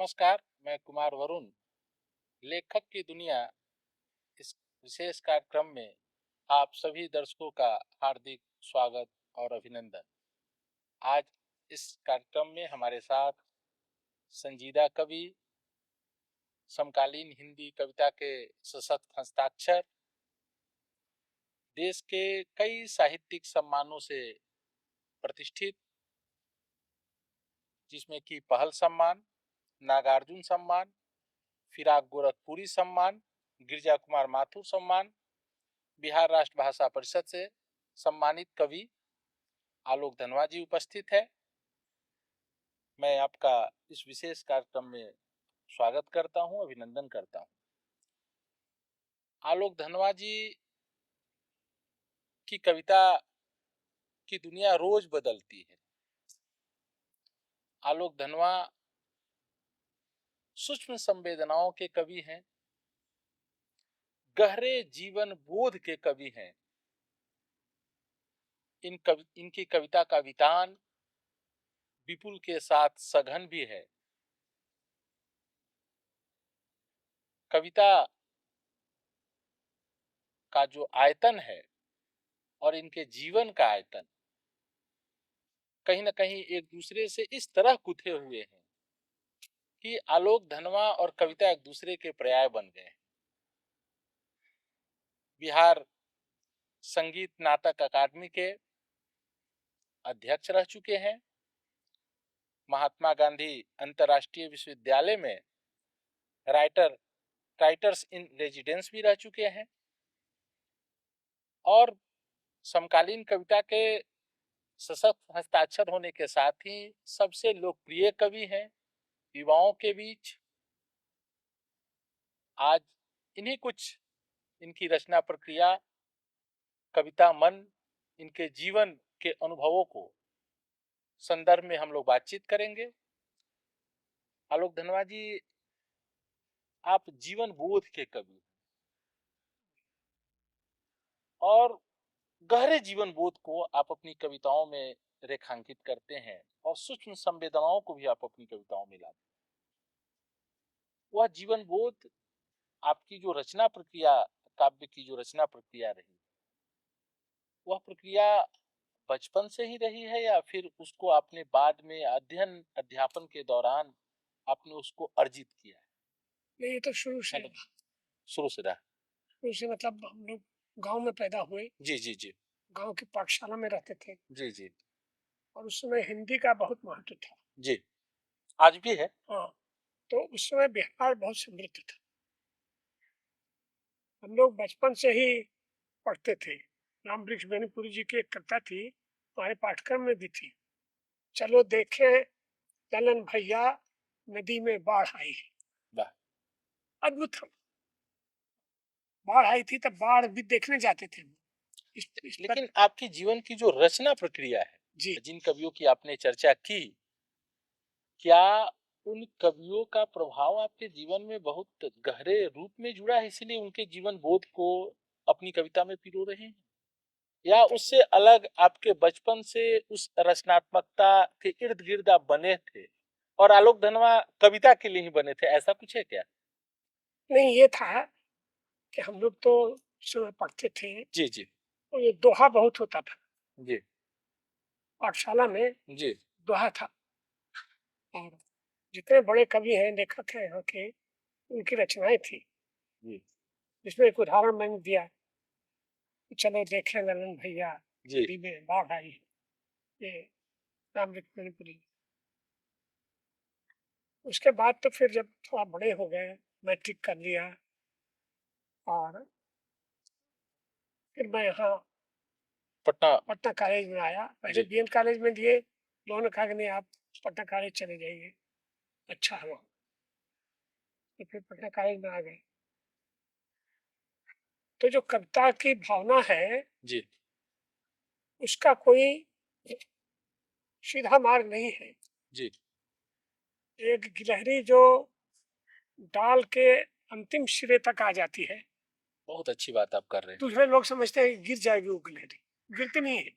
नमस्कार, मैं कुमार वरुण, लेखक की दुनिया इस विशेष कार्यक्रम में आप सभी दर्शकों का हार्दिक स्वागत और अभिनंदन। आज इस कार्यक्रम में हमारे साथ संजीदा कवि, समकालीन हिंदी कविता के सशक्त हस्ताक्षर, देश के कई साहित्यिक सम्मानों से प्रतिष्ठित, जिसमें कि पहल सम्मान, नागार्जुन सम्मान, फिराक गोरखपुरी सम्मान, गिरिजा कुमार माथुर सम्मान, बिहार राष्ट्र भाषा परिषद से सम्मानित कवि आलोक धनवा जी उपस्थित है। मैं आपका इस विशेष कार्यक्रम में स्वागत करता हूं, अभिनंदन करता हूं। आलोक धनवा जी की कविता की दुनिया रोज बदलती है। आलोक धनवा सूक्ष्म संवेदनाओं के कवि हैं, गहरे जीवन बोध के कवि हैं। इनकी कविता का वितान विपुल के साथ सघन भी है। कविता का जो आयतन है और इनके जीवन का आयतन कहीं न कहीं एक दूसरे से इस तरह गुथे हुए हैं कि आलोक धनवा और कविता एक दूसरे के पर्याय बन गए हैं। बिहार संगीत नाटक अकादमी के अध्यक्ष रह चुके हैं, महात्मा गांधी अंतर्राष्ट्रीय विश्वविद्यालय में राइटर्स इन रेजिडेंस भी रह चुके हैं और समकालीन कविता के सशक्त हस्ताक्षर होने के साथ ही सबसे लोकप्रिय कवि हैं युवाओं के बीच। आज इन्हीं कुछ इनकी रचना प्रक्रिया, कविता मन, इनके जीवन के अनुभवों को संदर्भ में हम लोग बातचीत करेंगे। आलोक धनवा जी, आप जीवन बोध के कवि और गहरे जीवन बोध को आप अपनी कविताओं में रेखांकित करते हैं और सूक्ष्म संवेदनाओं को भी आप अपनी कविताओं में लाते हैं। वह जीवन बोध आपकी जो रचना प्रक्रिया, काव्य की जो रचना प्रक्रिया रही, वह प्रक्रिया बचपन से ही रही है या फिर उसको आपने बाद में अध्ययन अध्यापन के दौरान आपने उसको अर्जित किया है? नहीं, ये तो शुरू से शुरू से रहा। शुरू से मतलब हम लोग गांव में पैदा हुए, जी जी जी गांव की पाठशाला में रहते थे जी जी और उस समय हिंदी का बहुत महत्व था। जी, आज भी है। हाँ, तो उस समय बिहार बहुत समृद्ध था। हम लोग बचपन से ही पढ़ते थे। राम वृक्ष बेनीपुरी जी की एक कविता थी, हमारे पाठ्यक्रम में भी थी, चलो देखें ललन भैया नदी में बाढ़ आई है। वाह। अद्भुत था। बाढ़ आई थी तब बाढ़ भी देखने जाते थे। इस पर लेकिन आपकी जीवन की जो रचना प्रक्रिया है, जी, जिन कवियों की आपने चर्चा की, क्या उन कवियों का प्रभाव आपके जीवन में बहुत गहरे रूप में जुड़ा है, इसीलिए उनके जीवन बोध को अपनी कविता में पिरो रहे हैं, या उससे अलग आपके बचपन से उस रचनात्मकता के इर्द गिर्द आप बने थे और आलोक धनवा कविता के लिए ही बने थे, ऐसा कुछ है क्या? नहीं, ये था कि हम लोग तो उस समय पढ़ते थे, जी जी तो ये दोहा बहुत होता था। जी पाठशाला में जी दोहा था और जितने बड़े कवि हैं, लेखक हैं यहाँ के, उनकी रचनाएं थी, जी जिसमें एक उदाहरण मैंने दिया, चलो देखें ललन भैया जी नदी में बाढ़ आई है, ये राम लक्ष्मणपुरी। उसके बाद तो फिर जब थोड़ा बड़े हो गए, मैट्रिक कर लिया और फिर मैं यहाँ पटना। पटना कॉलेज में आया। पहले जी बीएन कॉलेज में दिए, लोगों ने कहा कि नहीं आप पटना कॉलेज चले जाइए, अच्छा है वहाँ। तो फिर पटना कॉलेज में आ गए। तो जो कविता की भावना है, जी उसका कोई सीधा मार्ग नहीं है। जी एक गिलहरी जो डाल के अंतिम सिरे तक आ जाती है, बहुत अच्छी बात आप कर रहे हैं। दूसरे लोग समझते हैं कि गिर जाएगी वो गिलहरी, गिरती नहीं है।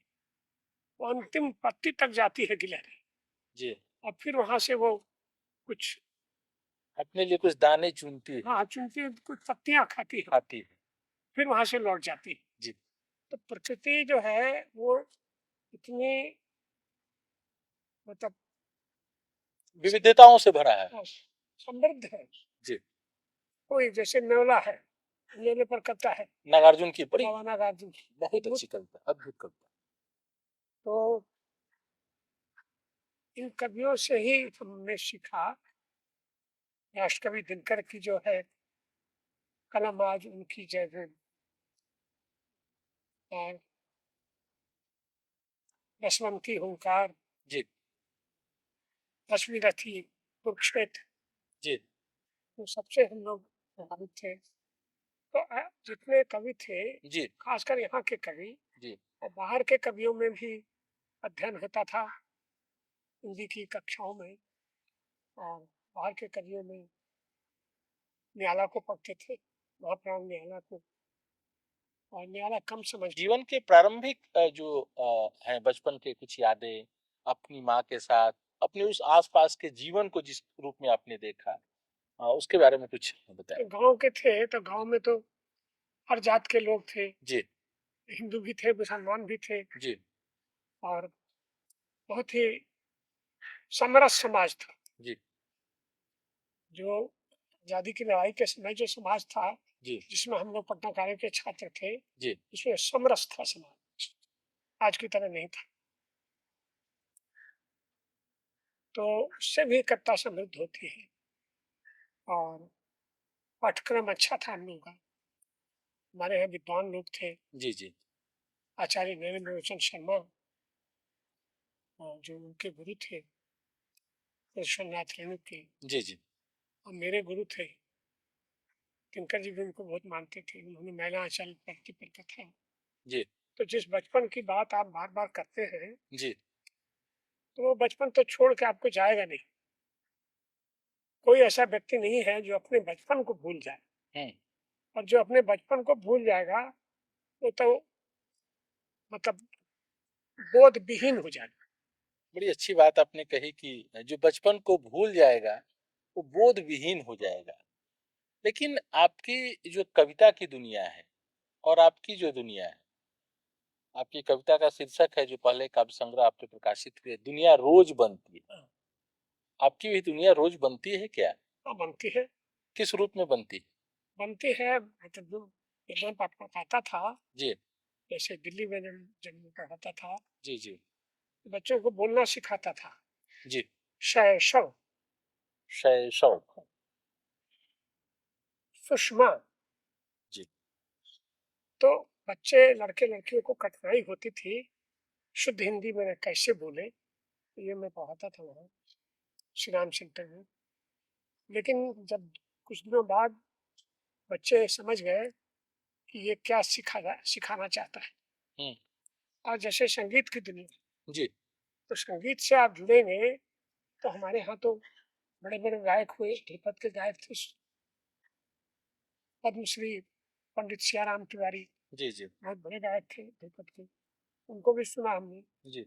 वो अंतिम पत्ती तक जाती है गिलहरी जी और फिर वहां से वो कुछ अपने लिए कुछ दाने चुनती है, हाँ चुनती है, कुछ पत्तियां खाती है, खाती है। फिर वहां से लौट जाती है। जी, तो प्रकृति जो है वो इतनी मतलब विविधताओं से भरा है। समृद्ध है। जी, कोई जैसे नेवला है, नेवले पर कविता है, नागार्जुन की बड़ी बाबा नागार्जुन की, बहुत अद्भुत। अच्छी कविता, अद्भुत कविता। तो इन कवियों से ही हमने सीखा। राष्ट्रकवि दिनकर की जो है कलम आज उनकी जय है, और बसवंती हुंकार, जी, रश्मि रथी, कुरुक्षेत्र, जी, तो सबसे हम लोग प्रभावित थे। तो जितने कवि थे, जी, खासकर यहाँ के कवि जी, और बाहर के कवियों में भी अध्ययन होता था हिंदी की कक्षाओं में, और बाहर के कवियों में नियाला को पढ़ते थे, महाप्राण नियाला को। और नियाला कम समझ जीवन के प्रारंभिक जो हैं बचपन के कुछ यादें, अपनी माँ के साथ, अपने उस आस-पास के जीवन को जिस रूप में आपने देखा, उसके बारे में कुछ बताएँ? गांव के थे, तो गांव में तो हर जात के लोग थे, जी, हिंदू भी थे, मुसलमान भी थे, जी, और बहुत ही समरस समाज था। जी, जो आजादी की लड़ाई के समय जो समाज था, जी, जिसमें हम लोग पटना कॉलेज के छात्र थे, जी, इसमें समरस था समाज, आज की तरह नहीं था। तो उससे भी कविता समृद्ध होती है, और पाठ्यक्रम अच्छा था हम लोग का। हमारे यहाँ विद्वान लोग थे, जी, जी, आचार्य नरेंद्र रोशन शर्मा, और जो उनके गुरु थे कृष्णनाथ रेणु के, जी, जी, और मेरे गुरु थे दिनकर जी भी उनको बहुत मानते थे। उन्होंने महिला आंचल पढ़ती पर कथा। जी, तो जिस बचपन की बात आप बार बार करते हैं, जी, तो वो बचपन तो छोड़ के आपको जाएगा नहीं। कोई ऐसा व्यक्ति नहीं है जो अपने बचपन को भूल जाए, हुँ। और जो अपने बचपन को भूल जाएगा वो तो मतलब बोध विहीन हो जाएगा। बड़ी अच्छी बात आपने कही कि जो बचपन को भूल जाएगा, वो बोध विहीन हो जाएगा। लेकिन आपकी जो कविता की दुनिया है और आपकी जो दुनिया है, आपकी कविता का शीर्षक है जो पहले काव्य संग्रह आपके प्रकाशित हुए, दुनिया रोज बनती है। हाँ, आपकी भी दुनिया रोज बनती है क्या? हाँ, बनती है। किस रूप में बनती है? बनती है मतलब जो मैं पढ़ाता था, जी, जैसे दिल्ली में जब मैं पढ़ाता था, जी, जी, तो बच्चों को बोलना सिखाता था। जी, शैशव, शैशव, सुषमा। जी, तो बच्चे लड़के लड़कियों को कठिनाई होती थी शुद्ध हिंदी में कैसे बोले। ये मैं पढ़ाता था वहाँ श्री राम सेंटर में। लेकिन जब कुछ दिनों बाद बच्चे समझ गए कि ये क्या सिखाना चाहता है। हुँ, और जैसे संगीत की दुनिया, जी, तो संगीत से आप जुड़ेंगे, तो हमारे यहाँ तो बड़े बड़े गायक हुए, ध्रुपद के गायक थे पद्मश्री पंडित सियाराम तिवारी, जी, जी, बहुत बड़े गायक थे ध्रुपद के, उनको भी सुना हमने। जी,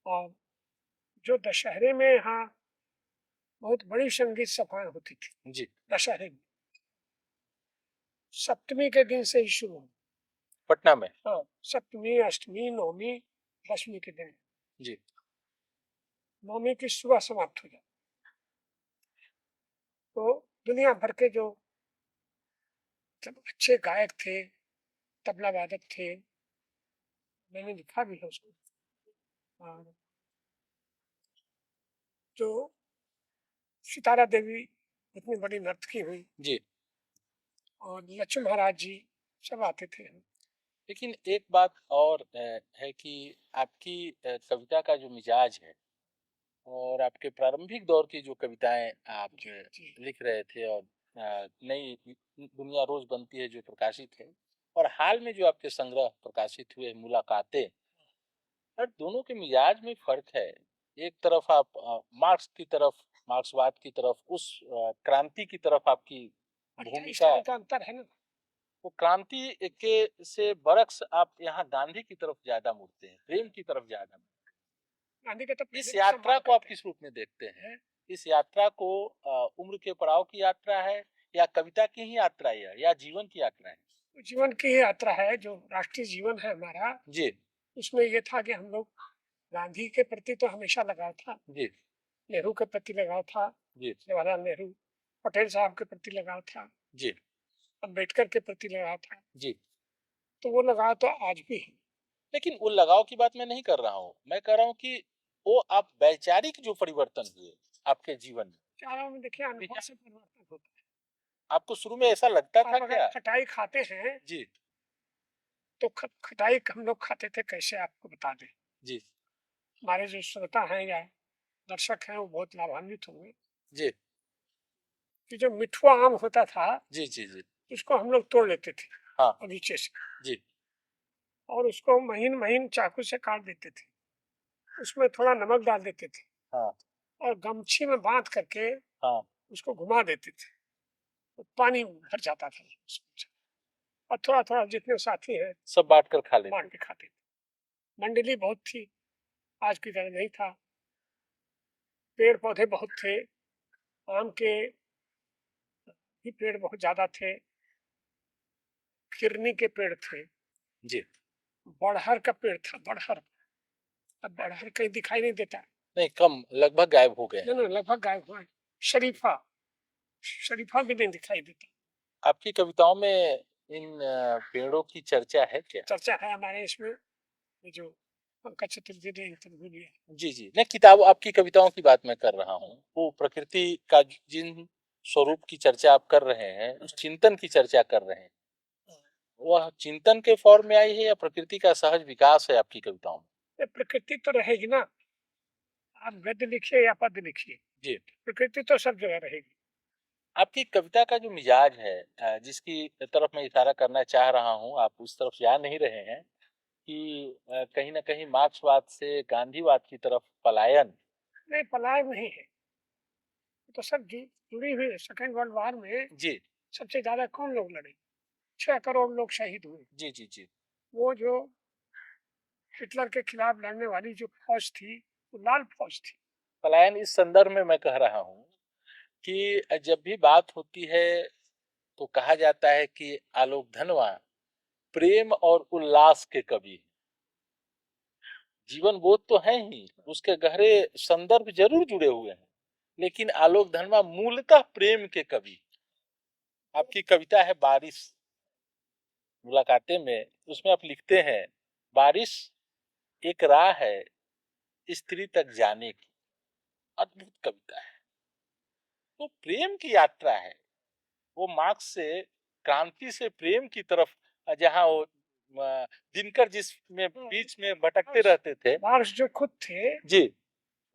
और जो दशहरे में यहाँ बहुत बड़ी संगीत सभाएं होती थी, जी, दशहरे में सप्तमी के दिन से ही शुरू हुई। पटना में, हाँ, सप्तमी, अष्टमी, नवमी, दशमी के दिन, जी, नवमी की सुबह समाप्त हो जाती। तो दुनिया भर के जो सब अच्छे गायक थे, तबला वादक थे, मैंने लिखा भी है उसको। और जो सितारा देवी इतनी बड़ी नर्तकी हुई, जी। और लक्ष्मण महाराज जी सब आते थे। लेकिन एक बात और है कि आपकी कविता का जो मिजाज है और आपके प्रारंभिक दौर की जो कविताएं आप जी जी लिख रहे थे और नई दुनिया रोज बनती है जो प्रकाशित है और हाल में जो आपके संग्रह प्रकाशित हुए मुलाकातें, हर दोनों के मिजाज में फर्क है। एक तरफ आप मार्क्स की तरफ, मार्क्सवाद की तरफ, उस क्रांति की तरफ आपकी 28 भूमिका, साल का अंतर है ना। वो क्रांति के से बरक्स आप यहाँ गांधी की तरफ ज्यादा मुड़ते हैं, प्रेम की तरफ ज्यादा मुड़ते गांधी के तो हैं। इस पहले भी यात्रा सम्मान को आप करते किस रूप में देखते हैं? हैं। इस यात्रा को उम्र के पड़ाव की यात्रा है या कविता की ही यात्रा है या जीवन की यात्रा है? जीवन की ही यात्रा है, जो राष्ट्रीय जीवन है हमारा। जी, उसमें ये था कि हम लोग गांधी के प्रति तो हमेशा लगाव था, जी, नेहरू के प्रति लगाव था, जी, जवाहरलाल नेहरू, पटेल साहब के प्रति लगाव था, जी, अम्बेडकर के प्रति लगाव था। जी। तो वो लगाव तो आज भी है। लेकिन वो लगाव की बात मैं नहीं कर रहा हूँ। मैं कह रहा हूँ कि वो आप वैचारिक जो परिवर्तन हुए आपके जीवन में, चारों में देखिए अनुभव विचार से परिवर्तन होता है। आपको शुरू में ऐसा लगता था आप अगर क्या? खटाई खाते हैं जी, तो खटाई हम लोग खाते थे कैसे, आपको बता दें। जी, हमारे जो श्रोता हैं या दर्शक हैं वो बहुत लाभान्वित होंगे जी, कि जो मिठुआ आम होता था जी, जी, जी। उसको हम लोग तोड़ लेते थे हाँ, बगीचे से, जी, और उसको महीन महीन चाकू से काट देते थे। उसमें थोड़ा नमक डाल देते थे हाँ, और गमछी में बांध करके हाँ। उसको घुमा देते थे, तो पानी भर जाता था उसमें। और थोड़ा थोड़ा जितने साथी हैं सब बाँट कर खा लेते। बांट के खाते थे। मंडली बहुत थी, आज की तरह नहीं था। पेड़ पौधे बहुत थे, आम के भी पेड़ बहुत ज्यादा थे, खिरनी के पेड़ थे, जी। बड़हर का पेड़ था, बड़हर। अब बड़हर कहीं दिखाई नहीं देता। नहीं कम लगभग गायब हो गए नहीं हैं। नहीं, लगभग गायब हुआ है। शरीफा, शरीफा भी नहीं दिखाई देता। आपकी कविताओं में इन पेड़ों की चर्चा है क्या? चर्चा है हमारे इसमें, ये जो पंकज चतुर्वेदी ने इंटरव्यू लिया। जी, जी। नहीं किताब आपकी कविताओं की बात मैं कर रहा हूँ। वो प्रकृति का जिन स्वरूप की चर्चा आप कर रहे हैं, उस चिंतन की चर्चा कर रहे हैं। वह चिंतन के फॉर्म में आई है या प्रकृति का सहज विकास है आपकी कविताओं में? ये प्रकृति तो रहेगी ना, आप गद्य लिखिए या पद्य लिखिए, जी। प्रकृति तो सब जगह रहेगी। आपकी कविता का जो मिजाज है जिसकी तरफ मैं इशारा करना चाह रहा हूँ, आप उस तरफ जा नहीं रहे हैं कि कहीं न कहीं मार्क्सवाद से गांधीवाद की तरफ पलायन। नहीं, पलायन नहीं है, ये तो सब जुड़ी हुई है। सेकेंड वर्ल्ड वॉर में जी, सबसे ज्यादा कौन लोग लड़े? 6 करोड़ लोग शहीद हुए। जी, जी, जी। वो जो हिटलर के खिलाफ लड़ने वाली जो फौज थी, वो लाल फौज थी। पलायन इस संदर्भ में मैं कह रहा हूँ कि जब भी बात होती है तो कहा जाता है कि आलोक धनवा प्रेम और उल्लास के कवि हैं। जीवन बोध तो है ही, उसके गहरे संदर्भ जरूर जुड़े हुए हैं, लेकिन आलोक धनवा मूलतः प्रेम के कवि। आपकी कविता है बारिश, मुलाकातें में उसमें आप लिखते हैं, बारिश एक राह है स्त्री तक जाने की। अद्भुत कविता है। तो प्रेम की यात्रा है, वो मार्क्स से क्रांति से प्रेम की तरफ, जहाँ वो दिनकर जिसमें बीच में भटकते रहते थे। मार्क्स जो खुद थे जी,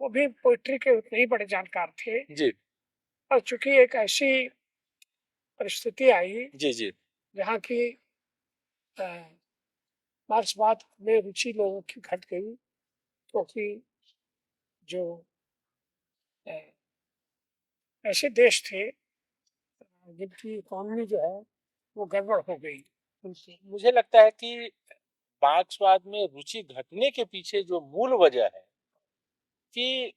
वो भी पोइट्री के उतने ही बड़े जानकार थे। जी, और चूंकि एक ऐसी परिस्थिति आई जी, जी, जहाँ की अ, मार्क्सवाद में रुचि लोगों की घट गई, क्योंकि जो अ, ऐसे देश थे जिनकी इकोनॉमी जो है वो गड़बड़ हो गई उनसे। मुझे लगता है कि मार्क्सवाद में रुचि घटने के पीछे जो मूल वजह है कि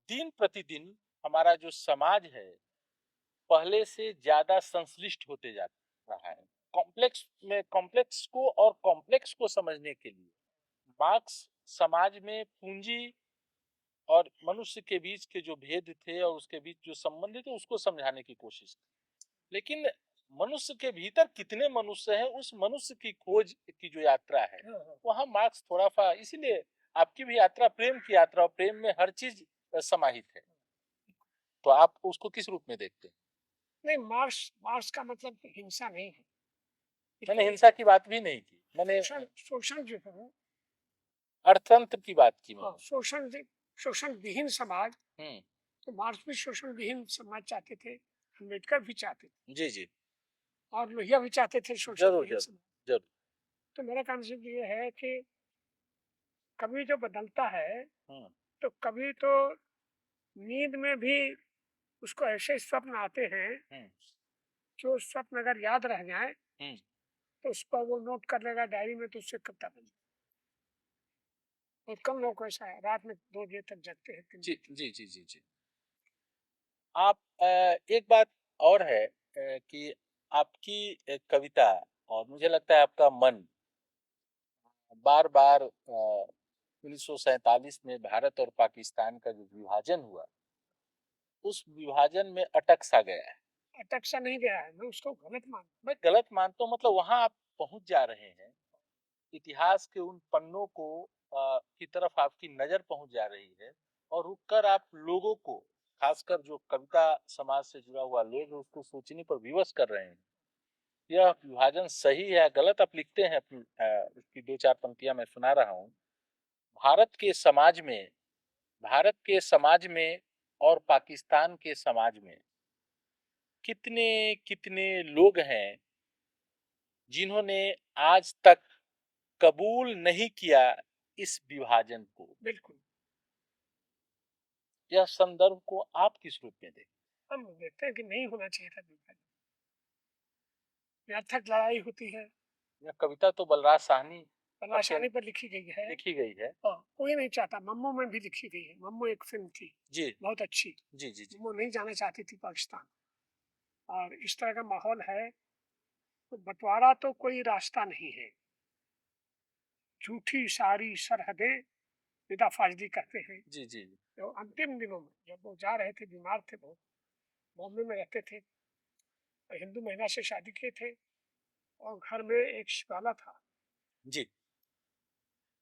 दिन प्रतिदिन हमारा जो समाज है पहले से ज्यादा संश्लिष्ट होते जा रहा है। कॉम्प्लेक्स को और कॉम्प्लेक्स को समझने के लिए मार्क्स समाज में पूंजी और मनुष्य के बीच के जो भेद थे और उसके बीच जो संबंध थे उसको समझाने की कोशिश की। लेकिन मनुष्य के भीतर कितने मनुष्य हैं, उस मनुष्य की खोज की जो यात्रा है, हाँ, हाँ। वहाँ मार्क्स थोड़ा सा, इसीलिए आपकी भी यात्रा प्रेम की यात्रा, और प्रेम में हर चीज समाहित है। तो आप उसको किस रूप में देखते हैं? नहीं, मार्क्स मार्क्स का मतलब हिंसा नहीं है। मैंने देखिए, हिंसा की बात भी नहीं की, मैंने शोषण शोषण जो है, अर्थतंत्र की बात की हाँ, मैंने। शोषण विहीन समाज। हम्म। तो मार्क्स भी शोषण विहीन समाज चाहते थे, अम्बेडकर भी चाहते थे, जी, जी। और लोहिया भी चाहते थे शोषण जरूर, विहीन जरूर, समाज। जरूर। तो मेरा कॉन्सेप्ट ये है कि कभी जो बदलता है, हम्म। तो कभी तो नींद में भी उसको ऐसे स्वप्न आते हैं, हम्म। जो स्वप्न अगर याद रह जाए हम्म। तो उस पर वो नोट कर लेगा डायरी में, तो उससे कविता बन जाए। और कम लोग को ऐसा है, रात में 2 बजे तक जगते हैं, 3 जी, बजे तक। जी, जी, जी, जी। आप एक बात और है कि आपकी कविता और मुझे लगता है आपका मन बार-बार 1947 में भारत और पाकिस्तान का जो विभाजन हुआ, उस विभाजन में अटक सा गया है। अटक सा नहीं गया है, मैं उसको गलत मानता मैं गलत मानता हूँ मतलब वहाँ आप पहुँच जा रहे हैं, इतिहास के उन पन्नों को की तरफ आपकी नज़र पहुँच जा रही है और रुककर आप लोगों को, खासकर जो कविता समाज से जुड़ा हुआ लोग है, उसको सोचने पर विवश कर रहे हैं। यह विभाजन सही है या गलत आप लिखते हैं अपनी उसकी 2-4 पंक्तियाँ मैं सुना रहा हूँ। भारत के समाज में भारत के समाज में और पाकिस्तान के समाज में कितने-कितने लोग हैं, जिन्होंने आज तक कबूल नहीं किया इस विभाजन को। बिल्कुल। यह संदर्भ को आप किस रूप में देखते हैं? हम देखते हैं कि नहीं होना चाहिए था विभाजन। निरर्थक लड़ाई होती है। यह कविता तो बलराज साहनी तमाशानी पर लिखी गई है। लिखी गई है। हाँ, कोई नहीं चाहता। मम्मू में भी लिखी गई है। मम्मू एक फिल्म थी, जी, बहुत अच्छी। जी, जी, जी। मम्मू नहीं जाना चाहती थी पाकिस्तान, और इस तरह का माहौल है तो बंटवारा तो कोई रास्ता नहीं है। झूठी सारी सरहदें निदा फाजली कहते हैं। जी, जी, जी। तो अंतिम दिनों में जब वो जा रहे थे, बीमार थे बहुत, बॉम्बे में रहते थे, हिंदू महिला से शादी किए थे और घर में एक शिवाला था। जी,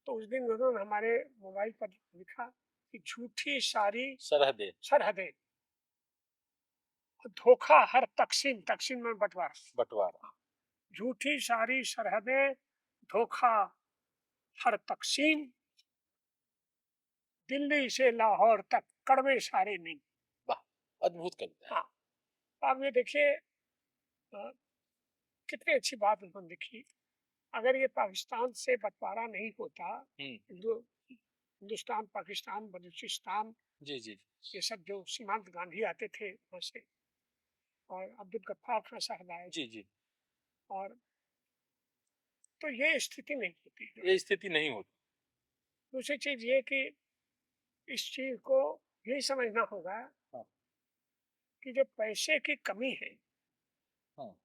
तो उस दिन उन्होंने हमारे मोबाइल पर लिखा कि झूठी सारी सरहदें, सरहदें, धोखा हर तकसीम, तकसीम में बंटवारा, बँटवारा। झूठी सारी सरहदें, धोखा हर तकसीम, दिल्ली से लाहौर तक कड़वे सारे नहीं। वाह! अद्भुत कविता है। हाँ, अब ये देखिए कितनी अच्छी बात उन्होंने लिखी। अगर ये पाकिस्तान से बंटवारा नहीं होता, हुँ। हिंदुस्तान, पाकिस्तान, बलूचिस्तान, जी, जी। ये सब जो सीमांत गांधी आते थे वहाँ से, और अब्दुल गफ्फार खान साहब आए, जी, जी। और तो ये स्थिति नहीं होती। ये स्थिति नहीं होती। दूसरी चीज ये कि इस चीज को यही समझना होगा हाँ, कि जो पैसे की कमी है, हाँ।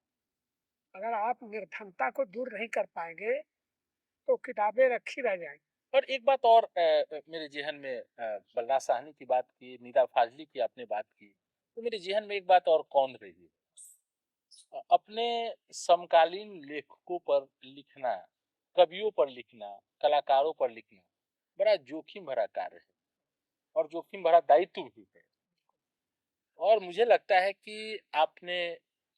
अगर आप निर्धनता को दूर नहीं कर पाएंगे तो किताबें रखी रह जाएंगी। और एक बात और मेरे ज़हन में बलराज साहनी की बात की, निदा फ़ाज़ली की आपने बात की, तो मेरे ज़हन में एक बात और कौंध रही है। अपने समकालीन लेखकों पर लिखना, कवियों पर लिखना, कलाकारों पर लिखना, बड़ा जोखिम भरा कार्य है और जोखिम भरा दायित्व भी है। और मुझे लगता है कि आपने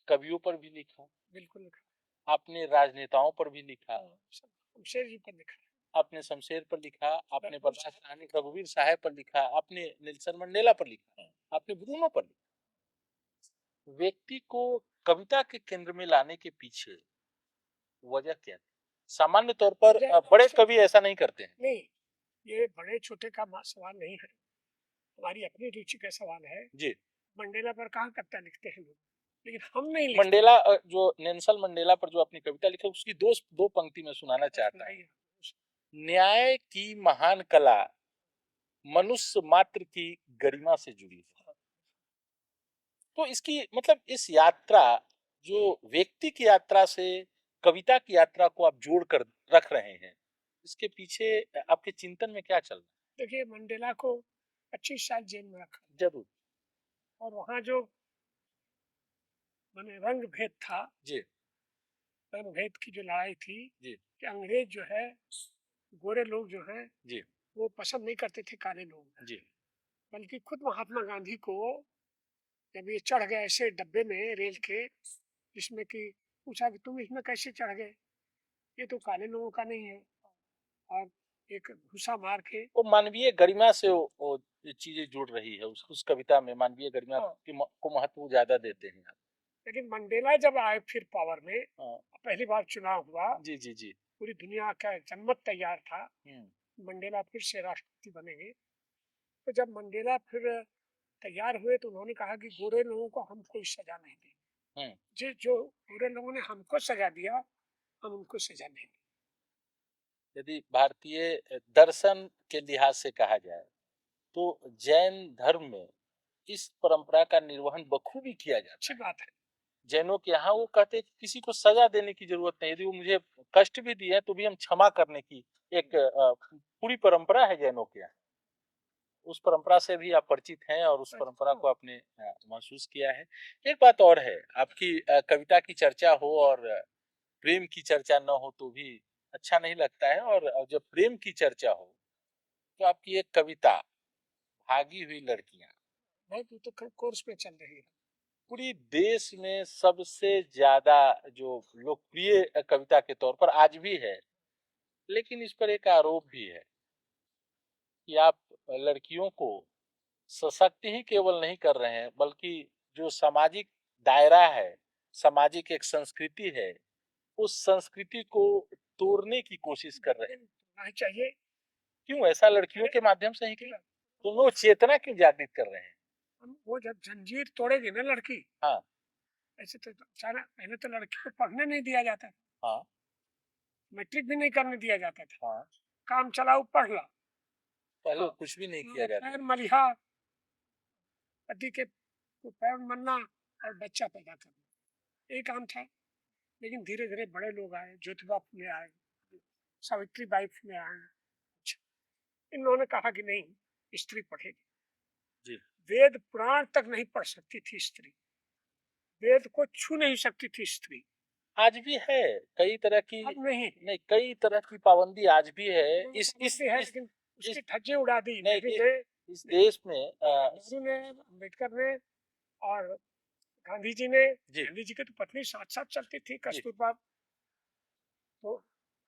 कवियों पर भी लिखा, बिल्कुल लिखा। आपने राजनेताओं पर भी लिखा, शमशेर जी पर लिखा आपने शमशेर पर लिखा, आपने है। बलराज साहनी रघुवीर साहब पर लिखा, आपने नेल्सन मंडेला पर लिखा, आपने ब्रूनो पर लिखा। व्यक्ति को कविता के केंद्र में लाने के पीछे वजह क्या थी? सामान्य तौर पर बड़े कवि ऐसा नहीं करते हैं। नहीं, ये बड़े छोटे का सवाल नहीं है, हमारी अपनी रुचि का सवाल है। जी। मंडेला पर कहाँ कविता लिखते हैं लोग, लेकिन हम नहीं लिखते। मंडेला जो नेल्सन मंडेला पर जो अपनी कविता लिखी उसकी दो पंक्ति में सुनाना चाहता हूँ। सुनाइए। न्याय की महान कला मनुष्य मात्र की गरिमा से जुड़ी है। तो इसकी मतलब इस यात्रा, जो व्यक्ति की यात्रा से कविता की यात्रा को आप जोड़ कर रख रहे हैं, इसके पीछे आपके चिंतन में क्या चल रहा है? देखिए, मंडेला को 25 साल जेल में रखा, जरूर। और वहाँ जो माने रंग भेद था, जी, रंग भेद की जो लड़ाई थी, जी, कि अंग्रेज जो है, गोरे लोग जो हैं, जी, वो पसंद नहीं करते थे काले लोग, जी। बल्कि खुद महात्मा गांधी को जब ये चढ़ गए ऐसे डब्बे में रेल के, जिसमें कि पूछा कि तुम इसमें कैसे चढ़ गए, ये तो काले लोगों का नहीं है, और एक घुसा मार के। वो मानवीय गरिमा से वो ये चीजें जुड़ रही है उस कविता में मानवीय गरिमा हाँ, को महत्व ज्यादा देते हैं आप। लेकिन मंडेला जब आए फिर पावर में, हाँ, पहली बार चुनाव हुआ, जी, जी, जी। पूरी दुनिया का जनमत तैयार था, हम्म, मंडेला फिर से राष्ट्रपति बनेंगे। तो जब मंडेला फिर तैयार हुए तो उन्होंने कहा कि गोरे लोगों को हम कोई सजा नहीं देंगे, हम्म। जो गोरे लोगों ने हमको सजा दिया, हम उनको सजा नहीं देंगे। यदि भारतीय दर्शन के लिहाज से कहा जाए तो जैन धर्म में इस परंपरा का निर्वहन बखूबी किया जाता अच्छी है। बात है। जैनों के यहाँ वो कहते हैं कि किसी को सजा देने की जरूरत नहीं, यदि वो मुझे कष्ट भी दिए तो भी हम क्षमा करने की एक पूरी परंपरा है जैनों के यहाँ। उस परंपरा से भी आप परिचित हैं और उस परंपरा अच्छा, को आपने महसूस किया है। एक बात और है, आपकी कविता की चर्चा हो और प्रेम की चर्चा न हो तो भी अच्छा नहीं लगता है, और जब प्रेम की चर्चा हो तो आपकी एक कविता भागी हुई लड़कियां बहुत वो तो कोर्स में चल रही है। पूरी देश में सबसे ज्यादा जो लोकप्रिय कविता के तौर पर आज भी है, लेकिन इस पर एक आरोप भी है कि आप लड़कियों को सशक्त ही केवल नहीं कर रहे हैं, बल्कि जो सामाजिक दायरा है, सामाजिक एक संस्कृति है, उस संस्कृति को तोड़ने की कोशिश कर रहे हैं। नहीं चाहिए। क्यों ऐसा लड़कियों के माध्यम से ही क्यों? तो वो चेतना क्यों जागृत कर रहे हैं? वो जब जंजीर तोड़ेगी ना लड़की, हाँ, ऐसे तो सारा पहले तो लड़की को पढ़ने नहीं दिया जाता था, हाँ, मैट्रिक भी नहीं करने दिया जाता था। हाँ। काम चलाओ पढ़ ला। पहले कुछ भी नहीं किया जाता। पैर मलिहा, पति के पैर मलना और बच्चा पैदा करना, ये काम था। लेकिन धीरे धीरे बड़े लोग आए, ज्योतिबा फुले आए, सावित्री बाई फुले आए। अच्छा, इन्होंने कहा कि नहीं, स्त्री पढ़ेगी। जी। वेद पुराण तक नहीं पढ़ सकती थी स्त्री, वेद को छू नहीं सकती थी स्त्री। आज भी है कई तरह की। अब नहीं, नहीं, कई तरह की पाबंदी आज भी है। पाबंदी है, लेकिन इस उसकी धज्जे उड़ा दी नहीं नेहरू ने। इस देश में नेहरू ने, अम्बेडकर ने और गांधी जी ने। जी, गांधी जी की तो पत्नी साथ साथ चलती थी, जी, कस्तूरबा, तो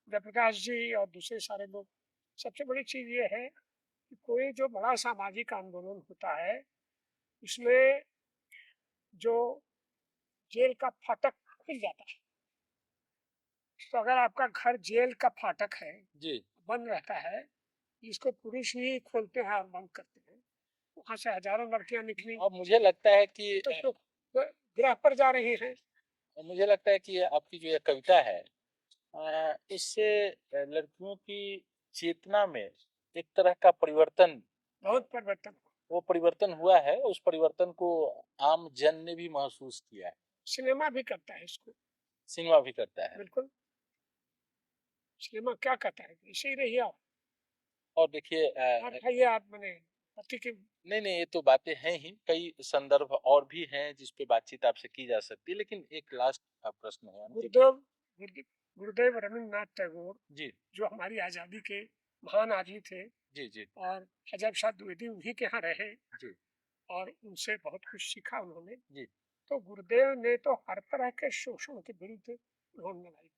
जयप्रकाश जी और दूसरे सारे लोग। सबसे बड़ी चीज ये है कि कोई जो बड़ा सामाजिक आंदोलन होता है, उसमें जो जेल का फाटक खुल जाता है, तो अगर आपका घर जेल का फाटक है, जी। बंद रहता है, जिसको पुरुष ही खोलते हैं और बंद करते हैं, वहां से हजारों लड़कियां निकली, अब मुझे लगता है कि तो ग्रह पर जा रही हैं। मुझे लगता है कि ये आपकी जो ये कविता है, इससे लड़कियों की चेतना में एक तरह का परिवर्तन, बहुत परिवर्तन हुआ। वो परिवर्तन हुआ है। उस परिवर्तन को आम जन ने भी महसूस किया है। सिनेमा भी करता है इसको। सिनेमा भी करता है। बिल्कुल, सिनेमा क्या कहता है, इसे ही रहिए आप। और देखिए आप खाइए, आप मैंने पति की। नहीं नहीं, ये तो बातें हैं ही, कई संदर्भ और भी हैं जिस पे बातचीत आपसे की जा सकती है, लेकिन एक लास्ट प्रश्न है अंतिम। गुरुदेव गुरुदेव रविन्द्रनाथ टैगोर, जी, जो हमारी आजादी के महान आदमी थे, जी, जी, और अजब शाह द्विवेदी उन्हीं के यहाँ रहे, जी, और उनसे बहुत कुछ सीखा उन्होंने। जी। तो गुरुदेव ने तो हर तरह के शोषण के विरुद्ध उन्होंने लड़ाई।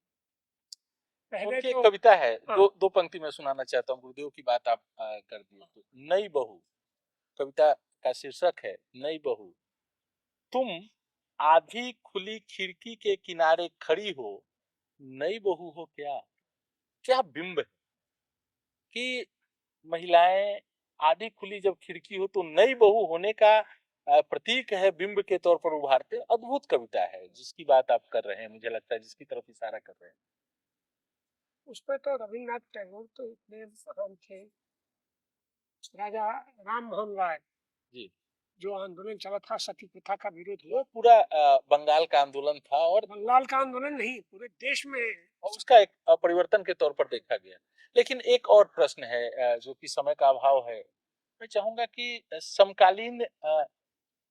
पहले उनकी एक तो कविता है, हाँ, दो पंक्ति में सुनाना चाहता हूँ। गुरुदेव की बात आप कर दिए तो, नई बहू, कविता का शीर्षक है नई बहू। तुम आधी खुली खिड़की के किनारे खड़ी हो, नई बहू हो क्या? क्या बिंब है कि महिलाएं आधी खुली जब खिड़की हो तो नई बहू होने का प्रतीक है, बिंब के तौर पर उभारते। अद्भुत कविता है जिसकी बात आप कर रहे हैं, मुझे लगता है जिसकी तरफ इशारा कर रहे हैं। उसमें तो रविन्द्रनाथ टैगोर तो इतने महान थे। राजा राम मोहन राय, जी। जो आंदोलन चला था सती प्रथा का विरोध वो हुआ, पूरा बंगाल का आंदोलन था, और बंगाल का आंदोलन नहीं, पूरे देश में। उसका एक परिवर्तन के तौर पर देखा गया। लेकिन एक और प्रश्न है, जो कि समय का अभाव है, मैं चाहूंगा कि समकालीन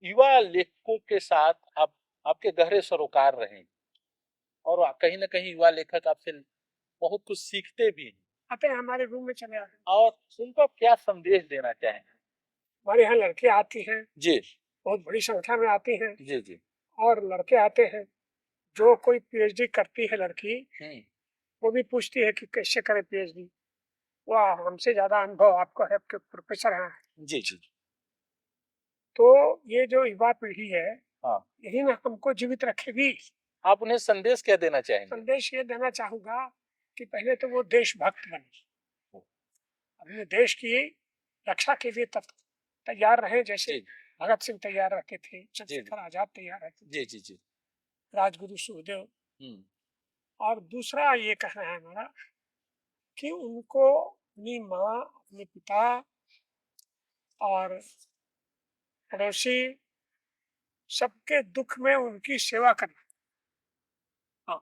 युवा लेखकों के साथ आप, आपके गहरे सरोकार रहे, और कहीं ना कहीं युवा लेखक आपसे बहुत कुछ सीखते भी हैं, आते हैं हमारे रूम में, चले आते हैं। और उनको आप क्या संदेश देना चाहेंगे? हमारे यहाँ लड़के आती हैं, जी, बहुत बड़ी संख्या में आती हैं। जी, जी। और लड़के आते हैं, जो कोई पीएचडी करती है लड़की, हम्म। वो भी पूछती है कि कैसे करे पीएचडी। वाह, हमसे ज्यादा अनुभव आपको है, आपके प्रोफेसर हैं। जी, जी। तो ये जो युवा पीढ़ी है, हाँ, यही ना हमको जीवित रखेगी। आप उन्हें संदेश क्या देना चाहेंगे? संदेश ये देना चाहूंगा कि पहले तो वो देशभक्त बने, अपने देश की रक्षा के लिए तैयार रहे, जैसे जी, भगत सिंह तैयार रहते थे, जी, जी, चंद्रशेखर आजाद तैयार रहते जी, थे, जी, जी। राजगुरु सुखदेव। हम्म। और दूसरा ये कहना है हमारा कि उनको अपनी माँ, अपने पिता और पड़ोसी, सबके दुख में उनकी सेवा करना। हाँ,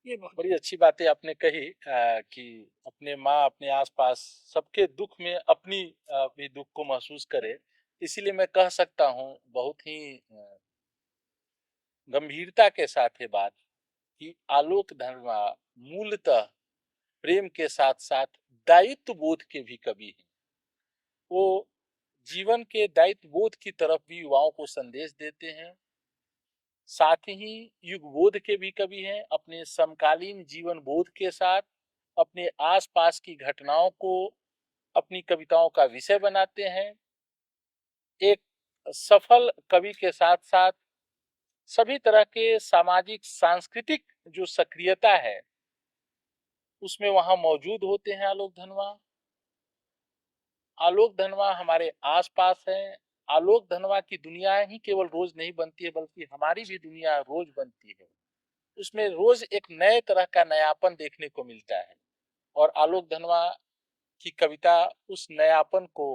ये बहुत बड़ी अच्छी बातें आपने कही कि अपने माँ अपने आसपास सबके दुख में अपनी भी दुख को महसूस करे। इसीलिए मैं कह सकता हूँ बहुत ही गंभीरता के साथ ये बात कि आलोक धर्मा मूलतः प्रेम के साथ-साथ दायित्व बोध के भी कवि हैं। वो जीवन के दायित्व बोध की तरफ भी युवाओं को संदेश देते हैं। साथ ही युग बोध के भी कवि हैं, अपने समकालीन जीवन बोध के साथ अपने आसपास की घटनाओं को अपनी कविताओं का विषय बनाते हैं। एक सफल कवि के साथ-साथ सभी तरह के सामाजिक सांस्कृतिक जो सक्रियता है, उसमें वहाँ मौजूद होते हैं आलोक धनवा। आलोक धनवा हमारे आसपास है। आलोक धनवा की दुनिया ही केवल रोज नहीं बनती है, बल्कि हमारी भी दुनिया रोज बनती है। उसमें रोज एक नए तरह का नयापन देखने को मिलता है और आलोक धनवा की कविता उस नयापन को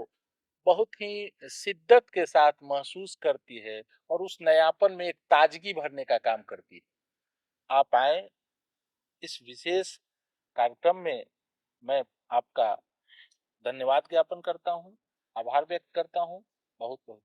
बहुत ही शिद्दत के साथ महसूस करती है और उस नयापन में एक ताजगी भरने का काम करती है। आप आए इस विशेष कार्यक्रम में, मैं आपका धन्यवाद ज्ञापन करता हूँ, आभार व्यक्त करता हूँ। बहुत बहुत